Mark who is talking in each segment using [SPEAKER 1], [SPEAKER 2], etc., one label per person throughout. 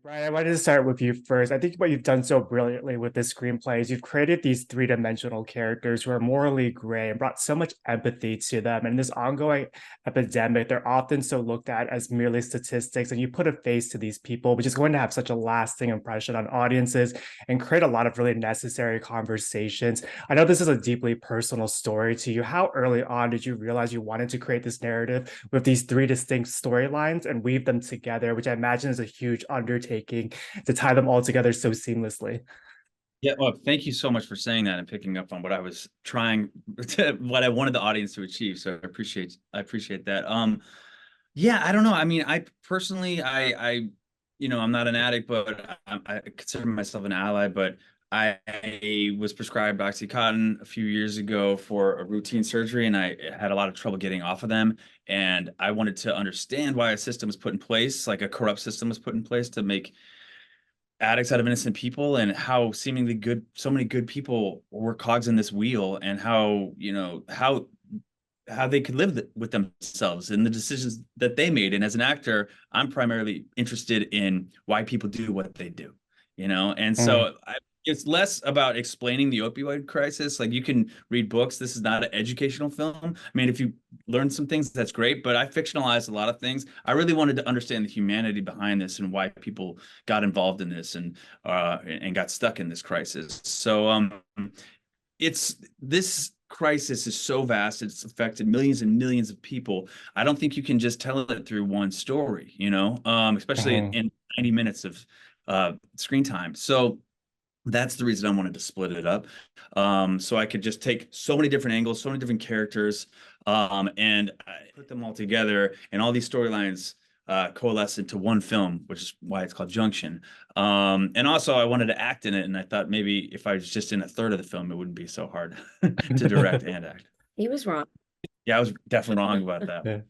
[SPEAKER 1] Bryan, I wanted to start with you first. I think what you've done so brilliantly with this screenplay is you've created these three-dimensional characters who are morally gray and brought so much empathy to them. And in this ongoing epidemic, they're often so looked at as merely statistics, and you put a face to these people, which is going to have such a lasting impression on audiences and create a lot of really necessary conversations. I know this is a deeply personal story to you. How early on did you realize you wanted to create this narrative with these three distinct storylines and weave them together, which I imagine is a huge undertaking to tie them all together so seamlessly?
[SPEAKER 2] Yeah, well, thank you so much for saying that and picking up on what I was trying what I wanted the audience to achieve. So I appreciate that. Yeah, I don't know. I mean, I personally, I'm not an addict, but I consider myself an ally. But I was prescribed OxyContin a few years ago for a routine surgery, and I had a lot of trouble getting off of them. And I wanted to understand why a system was put in place, like a corrupt system was put in place to make addicts out of innocent people, and how seemingly good so many good people were cogs in this wheel, and how how they could live with themselves and the decisions that they made. And as an actor, I'm primarily interested in why people do what they do, and
[SPEAKER 1] Mm.
[SPEAKER 2] so it's less about explaining the opioid crisis. Like, you can read books. This is not an educational film. I mean, if you learn some things, that's great, but I fictionalized a lot of things. I really wanted to understand the humanity behind this and why people got involved in this, and got stuck in this crisis. So it's this crisis is so vast, it's affected millions and millions of people. I don't think you can just tell it through one story, especially
[SPEAKER 1] Mhm.
[SPEAKER 2] in 90 minutes of screen time. So that's the reason I wanted to split it up. So I could just take so many different angles, so many different characters, and I put them all together, and all these storylines coalesce into one film, which is why it's called Junction. And also, I wanted to act in it, and I thought maybe if I was just in a third of the film, it wouldn't be so hard to direct and act.
[SPEAKER 3] He was wrong.
[SPEAKER 2] Yeah, I was definitely wrong about that.
[SPEAKER 1] Yeah.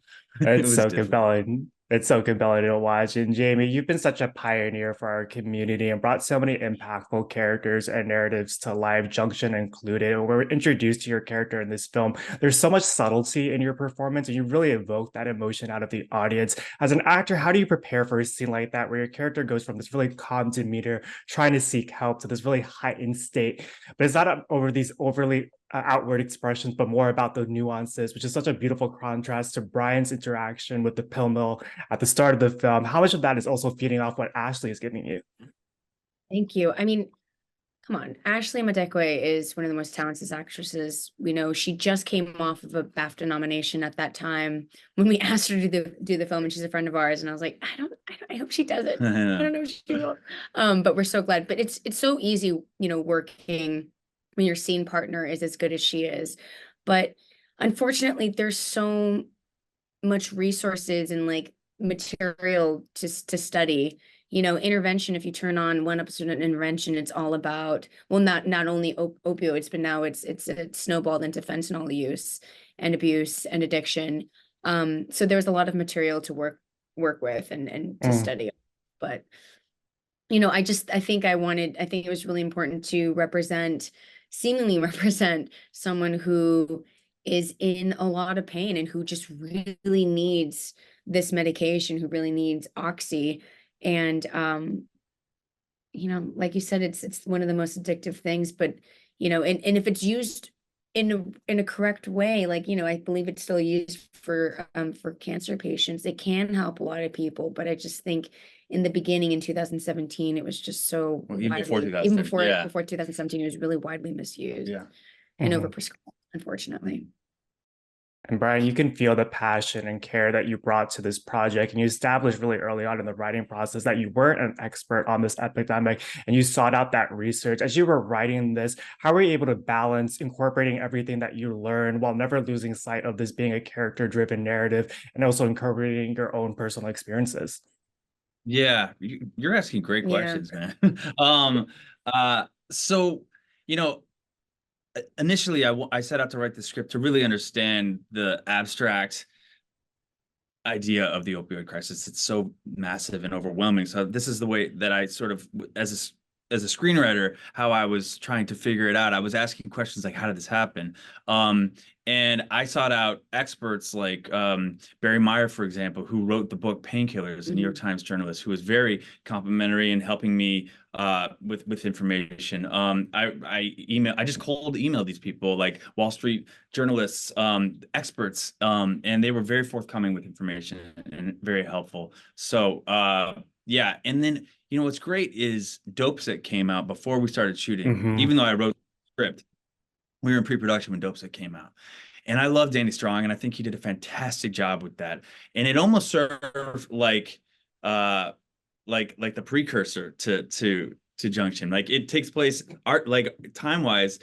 [SPEAKER 2] It
[SPEAKER 1] It's
[SPEAKER 2] was
[SPEAKER 1] so
[SPEAKER 2] difficult.
[SPEAKER 1] compelling. It's so compelling to watch. And Jamie, you've been such a pioneer for our community and brought so many impactful characters and narratives to life, Junction included. When we're introduced to your character in this film, there's so much subtlety in your performance, and you really evoke that emotion out of the audience. As an actor, how do you prepare for a scene like that where your character goes from this really calm demeanor, trying to seek help, to this really heightened state? But it's not over these overly outward expressions, but more about the nuances, which is such a beautiful contrast to Bryan's interaction with the pill mill at the start of the film. How much of that is also feeding off what Ashley is giving you?
[SPEAKER 3] Thank you. I mean, come on. Ashley Madekwe is one of the most talented actresses we know. She just came off of a BAFTA nomination at that time when we asked her to do the film, and she's a friend of ours. And I was like, I hope she does it. I don't know if she will. But we're so glad. But it's so easy, working when your scene partner is as good as she is. But unfortunately, there's so much resources and like material to study. Intervention, if you turn on one episode of intervention, it's all about, well, not only opioids, but now it's snowballed into fentanyl use and abuse and addiction. So there's a lot of material to work with and to
[SPEAKER 1] Mm.
[SPEAKER 3] study. But I think it was really important to seemingly represent someone who is in a lot of pain and who just really needs this medication, who really needs oxy. And like you said, it's one of the most addictive things, but and if it's used in a correct way, like, I believe it's still used for cancer patients, it can help a lot of people. But I just think in the beginning in 2017, it was just so
[SPEAKER 2] Well, even before
[SPEAKER 3] widely, even
[SPEAKER 2] 2007, yeah.
[SPEAKER 3] before 2017, it was really widely misused
[SPEAKER 2] Yeah.
[SPEAKER 3] and
[SPEAKER 1] Mhm.
[SPEAKER 3] overprescribed, unfortunately.
[SPEAKER 1] And Bryan, you can feel the passion and care that you brought to this project. And you established really early on in the writing process that you weren't an expert on this epidemic, and you sought out that research. As you were writing this, how were you able to balance incorporating everything that you learned while never losing sight of this being a character-driven narrative and also incorporating your own personal experiences?
[SPEAKER 2] Yeah, you're asking great
[SPEAKER 3] Yeah.
[SPEAKER 2] questions, man. So, you know, initially I set out to write the script to really understand the abstract idea of the opioid crisis. It's so massive and overwhelming. So this is the way that I sort of, as a screenwriter, how I was trying to figure it out. I was asking questions like, how did this happen? And I sought out experts like Barry Meyer, for example, who wrote the book Painkillers, a New York Times journalist, who was very complimentary in helping me with information. I just cold emailed these people, like Wall Street journalists, experts, and they were very forthcoming with information and very helpful. So yeah, and then what's great is Dopesick came out before we started shooting. Even though I wrote the script, we were in pre-production when Dopesick came out. And I love Danny Strong, and I think he did a fantastic job with that. And it almost served like the precursor to Junction. Like it takes place time-wise,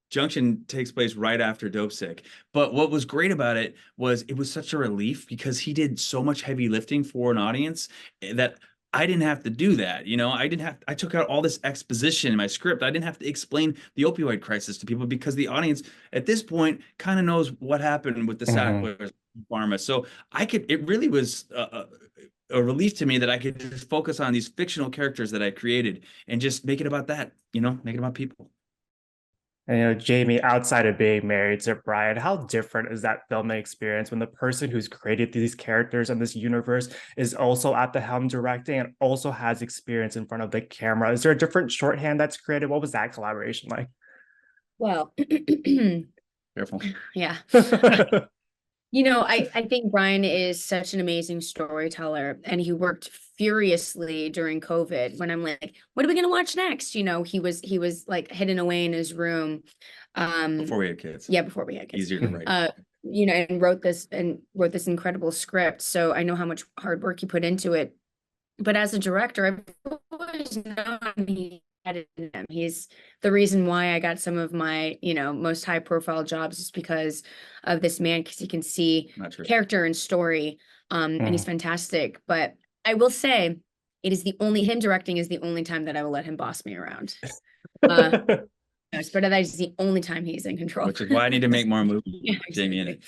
[SPEAKER 2] Junction takes place right after Dopesick. But what was great about it was such a relief because he did so much heavy lifting for an audience that I didn't have to do that. I took out all this exposition in my script. I didn't have to explain the opioid crisis to people because the audience at this point kind of knows what happened with the Sacklers pharma. So it really was a relief to me that I could just focus on these fictional characters that I created and just make it about that, make it about people.
[SPEAKER 1] And Jamie, outside of being married to Bryan, how different is that filming experience when the person who's created these characters in this universe is also at the helm directing and also has experience in front of the camera? Is there a different shorthand that's created? What was that collaboration like?
[SPEAKER 3] Well,
[SPEAKER 2] Careful.
[SPEAKER 3] Yeah. I think Bryan is such an amazing storyteller, and he worked furiously during COVID when I'm like, what are we gonna watch next? He was like hidden away in his room.
[SPEAKER 2] Before we had kids.
[SPEAKER 3] Yeah, before we had kids.
[SPEAKER 2] Easier to write.
[SPEAKER 3] And wrote this incredible script. So I know how much hard work he put into it. But as a director, I've always known he had it in him. He's the reason why I got some of my, most high profile jobs is because of this man, because he can see character and story. And he's fantastic. But I will say him directing is the only time that I will let him boss me around. But that is the only time he's in control.
[SPEAKER 2] Which is why I need to make more movies.
[SPEAKER 3] Yeah,
[SPEAKER 2] Jamie in
[SPEAKER 3] it.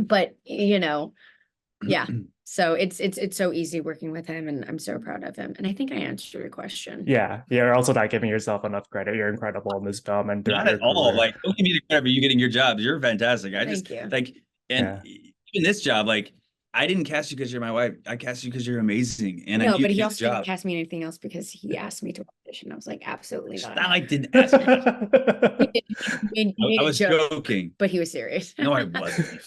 [SPEAKER 3] But yeah. So it's so easy working with him, and I'm so proud of him. And I think I answered your question.
[SPEAKER 1] Yeah, you're also not giving yourself enough credit. You're incredible in this film, and
[SPEAKER 2] not at all. Like, don't give me the credit for you getting your jobs. You're fantastic.
[SPEAKER 3] Thank you.
[SPEAKER 2] Even this job, like, I didn't cast you because you're my wife. I cast you because you're amazing. And
[SPEAKER 3] no, but he also didn't cast me anything else because he asked me to audition. I was like, absolutely not.
[SPEAKER 2] It's not like didn't ask me. I was joking,
[SPEAKER 3] but he was serious.
[SPEAKER 2] No, I wasn't.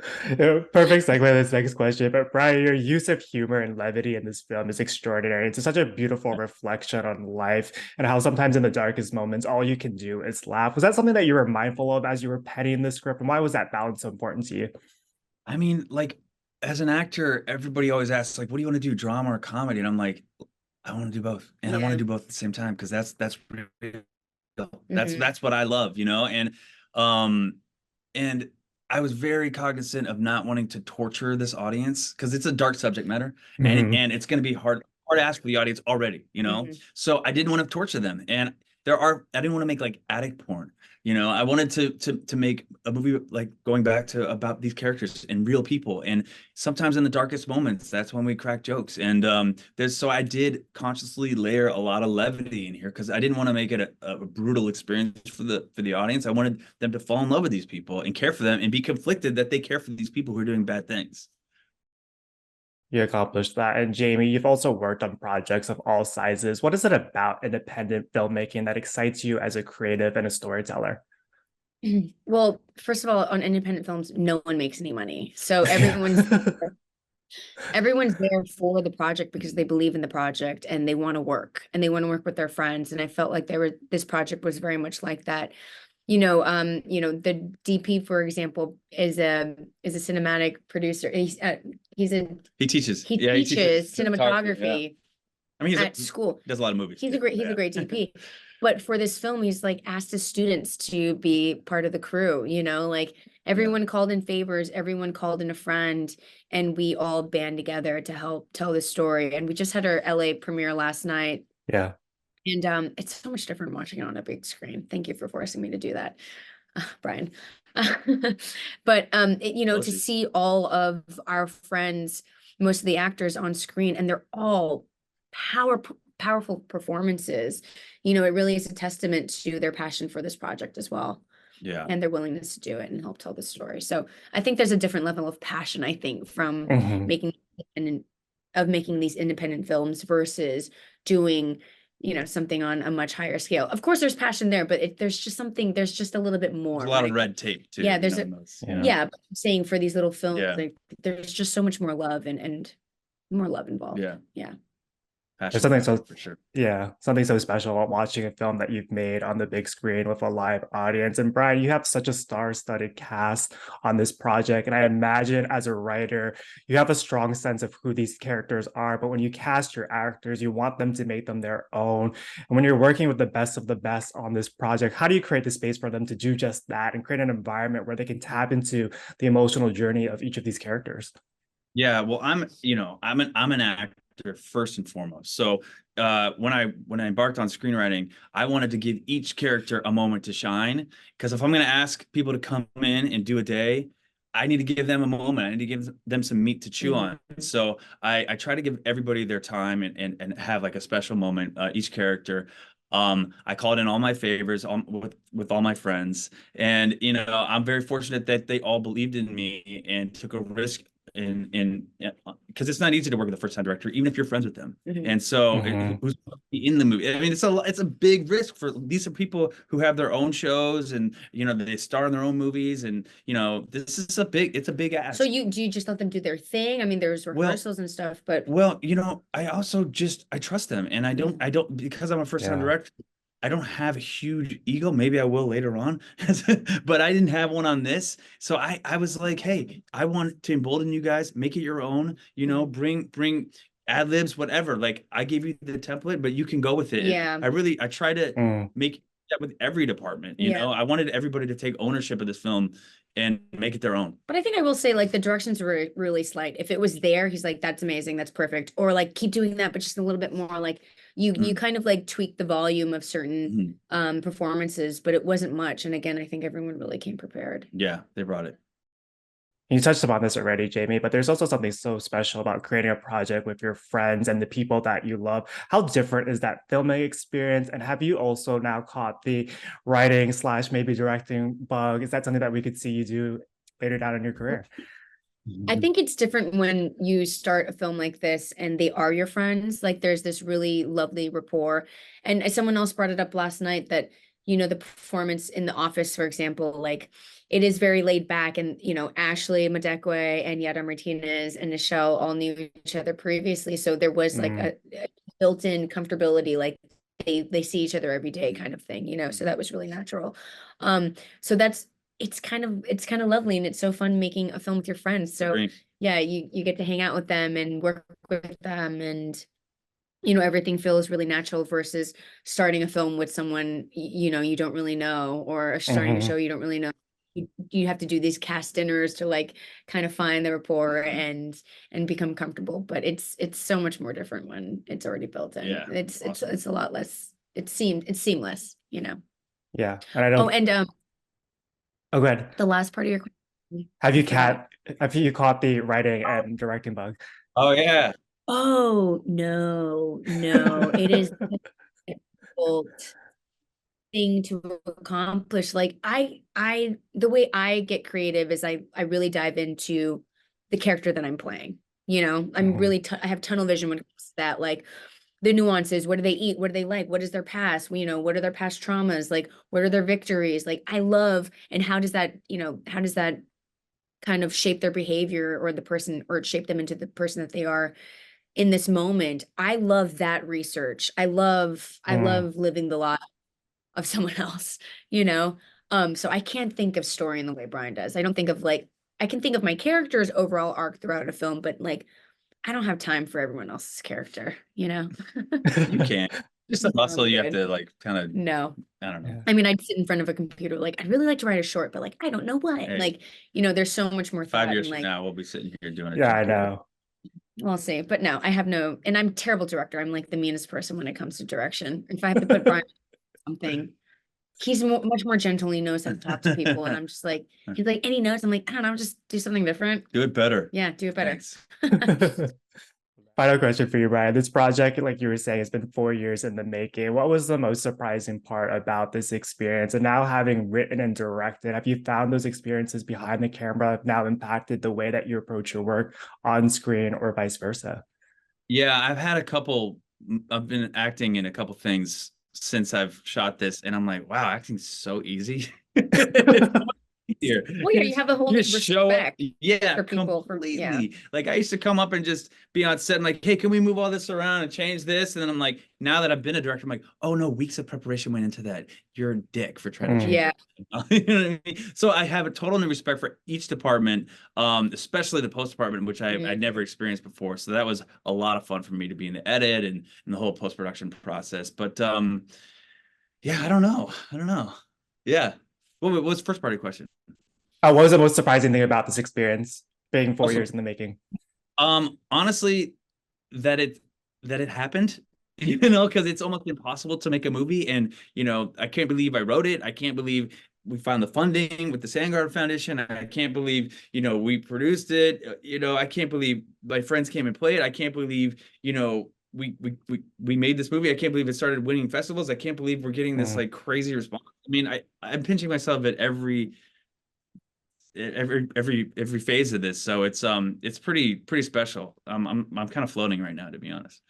[SPEAKER 1] Perfect segue to this next question. But Bryan, your use of humor and levity in this film is extraordinary. It's such a beautiful reflection on life and how sometimes in the darkest moments, all you can do is laugh. Was that something that you were mindful of as you were penning the script? And why was that balance so important to you?
[SPEAKER 2] I mean, like, as an actor, everybody always asks, like, what do you want to do, drama or comedy? And I'm like, I want to do both. And I want to do both at the same time because that's real. That's what I love, and I was very cognizant of not wanting to torture this audience because it's a dark subject matter, and it's going to be hard to ask for the audience already, So I didn't want to torture them, and I didn't want to make like addict porn. I wanted to make a movie like going back to about these characters and real people. And sometimes in the darkest moments, that's when we crack jokes. And so I did consciously layer a lot of levity in here because I didn't want to make it a brutal experience for the audience. I wanted them to fall in love with these people and care for them and be conflicted that they care for these people who are doing bad things.
[SPEAKER 1] You accomplished that. And Jamie, you've also worked on projects of all sizes. What is it about independent filmmaking that excites you as a creative and a storyteller?
[SPEAKER 3] Well, first of all, on independent films, no one makes any money. So everyone's there for the project because they believe in the project and they want to work with their friends. And I felt like this project was very much like that. The DP, for example, is a cinematic producer. He teaches cinematography.
[SPEAKER 2] Yeah. I mean,
[SPEAKER 3] at school.
[SPEAKER 2] Does a lot of movies.
[SPEAKER 3] He's a great DP. But for this film, he's like asked his students to be part of the crew, like everyone called in favors, everyone called in a friend, and we all band together to help tell the story. And we just had our LA premiere last night.
[SPEAKER 1] Yeah.
[SPEAKER 3] And it's so much different watching it on a big screen. Thank you for forcing me to do that, Bryan. But to see all of our friends, most of the actors on screen, and they're all powerful performances. It really is a testament to their passion for this project as well.
[SPEAKER 2] Yeah.
[SPEAKER 3] and their willingness to do it and help tell the story. So I think there's a different level of passion, I think, from
[SPEAKER 1] Mhm.
[SPEAKER 3] making these independent films versus doing, something on a much higher scale. Of course, there's passion there, but there's just a little bit more.
[SPEAKER 2] There's a lot of red tape too.
[SPEAKER 3] Yeah, there's
[SPEAKER 1] Yeah.
[SPEAKER 3] but I'm saying for these little films,
[SPEAKER 2] Yeah.
[SPEAKER 3] like there's just so much more love and more love involved.
[SPEAKER 2] Yeah.
[SPEAKER 3] Yeah.
[SPEAKER 1] There's something so
[SPEAKER 2] for sure.
[SPEAKER 1] Yeah, something so special about watching a film that you've made on the big screen with a live audience. And Bryan, you have such a star-studded cast on this project. And I imagine as a writer, you have a strong sense of who these characters are. But when you cast your actors, you want them to make them their own. And when you're working with the best of the best on this project, how do you create the space for them to do just that and create an environment where they can tap into the emotional journey of each of these characters?
[SPEAKER 2] Yeah, well, I'm an actor first and foremost. So when I embarked on screenwriting, I wanted to give each character a moment to shine. Because if I'm going to ask people to come in and do a day, I need to give them a moment. I need to give them some meat to chew on. So I try to give everybody their time and have like a special moment, each character. I called in all my favors with all my friends, and I'm very fortunate that they all believed in me and took a risk in because it's not easy to work with a first-time director, even if you're friends with them. And so who's in the movie? I mean, it's a big risk. For these are people who have their own shows, and they star in their own movies, and this is a big ask.
[SPEAKER 3] So do you just let them do their thing? I mean, there's rehearsals and stuff, but
[SPEAKER 2] I also I trust them, and I don't because I'm a first-time director. I don't have a huge ego. Maybe I will later on, but I didn't have one on this. So I was like, hey, I want to embolden you guys, make it your own, bring ad libs, whatever. Like, I gave you the template, but you can go with it.
[SPEAKER 3] Yeah.
[SPEAKER 2] And I try to make that with every department. I wanted everybody to take ownership of this film and make it their own.
[SPEAKER 3] But I think I will say, like, the directions were really slight. If it was there, he's like, that's amazing, that's perfect. Or like, keep doing that, but just a little bit more. Like you kind of like tweak the volume of certain performances, but it wasn't much. And again, I think everyone really came prepared.
[SPEAKER 2] Yeah, they brought it.
[SPEAKER 1] You touched upon this already, Jamie, but there's also something so special about creating a project with your friends and the people that you love. How different is that filming experience? And have you also now caught the writing / maybe directing bug? Is that something that we could see you do later down in your career?
[SPEAKER 3] I think it's different when you start a film like this and they are your friends. Like, there's this really lovely rapport. And someone else brought it up last night that, the performance in The Office, for example, like, it is very laid back, and Ashley Madekwe and Yara Martinez and Nichelle all knew each other previously, so there was like a built-in comfortability, like they see each other every day kind of thing, so that was really natural. So it's kind of lovely, and it's so fun making a film with your friends. So yeah, you get to hang out with them and work with them, and everything feels really natural versus starting a film with someone you don't really know, or starting a show you don't really know. You have to do these cast dinners to like kind of find the rapport and become comfortable, but it's so much more different when it's already built in.
[SPEAKER 2] Yeah,
[SPEAKER 3] it's a lot less, it's seamless.
[SPEAKER 1] Yeah, and I don't. Oh, go ahead.
[SPEAKER 3] The last part of your question.
[SPEAKER 1] Have you caught the writing and directing bug?
[SPEAKER 2] Oh yeah.
[SPEAKER 3] Oh no, it is a difficult thing to accomplish. Like, the way I get creative is I really dive into the character that I'm playing. I'm really I have tunnel vision when it comes to that. Like, the nuances, what do they eat, what do they like, what is their past, what are their past traumas, like what are their victories, like I love, and how does that kind of shape their behavior, or the person, or shape them into the person that they are in this moment. I love that research. I love living the life of someone else, so I can't think of story in the way Bryan does. I don't think of, like, I can think of my character's overall arc throughout a film, but like, I don't have time for everyone else's character, You
[SPEAKER 2] can't. Just a muscle you have to like kind of.
[SPEAKER 3] No.
[SPEAKER 2] I don't know.
[SPEAKER 3] I mean, I'd sit in front of a computer, like, I'd really like to write a short, but like, I don't know what.
[SPEAKER 2] Hey.
[SPEAKER 3] Like, there's so much more thought.
[SPEAKER 2] 5 years
[SPEAKER 3] and,
[SPEAKER 2] from
[SPEAKER 3] like,
[SPEAKER 2] now, we'll be sitting here doing it.
[SPEAKER 1] Yeah, I know.
[SPEAKER 3] We'll see. But no, I have no, and I'm a terrible director. I'm like the meanest person when it comes to direction. If I have to put Bryan something, he's much more gentle. He knows how to talk to people. And I'm just like, he's like, any notes? I'm like, I don't know, just do something different.
[SPEAKER 2] Do it better.
[SPEAKER 3] Yeah, do it better.
[SPEAKER 2] Thanks.
[SPEAKER 1] Final question for you, Bryan. This project, like you were saying, has been 4 years in the making. What was the most surprising part about this experience? And now having written and directed, have you found those experiences behind the camera have now impacted the way that you approach your work on screen or vice versa?
[SPEAKER 2] Yeah, I've been acting in a couple things since I've shot this, and I'm like, wow, acting's so easy. It's so much easier.
[SPEAKER 3] Well, yeah, you have a whole new
[SPEAKER 2] Just show up.
[SPEAKER 3] respect
[SPEAKER 2] Yeah,
[SPEAKER 3] for people
[SPEAKER 2] completely. Like I used to come up and just be on set and like, hey, can we move all this around and change this? And then I'm like, now that I've been a director, I'm like, oh no, weeks of preparation went into that. You're a dick for trying to change
[SPEAKER 3] Yeah.
[SPEAKER 2] it. You know what I mean? So I have a total new respect for each department, especially the post department, which I never experienced before. So that was a lot of fun for me to be in the edit and the whole post production process. But yeah, I don't know. Yeah. What was the first part of your question?
[SPEAKER 1] What was the most surprising thing about this experience being 4 years
[SPEAKER 2] Also,
[SPEAKER 1] in the making?
[SPEAKER 2] honestly, that it happened, you know, because it's almost impossible to make a movie. And, you know, I can't believe I wrote it. I can't believe we found the funding with the Sandguard Foundation. I can't believe, you know, we produced it. You know, I can't believe my friends came and played. I can't believe, you know, we made this movie. I can't believe it started winning festivals. I can't believe we're getting this like crazy response. I mean, I'm pinching myself at every phase of this. So it's pretty special. I'm kind of floating right now, to be honest.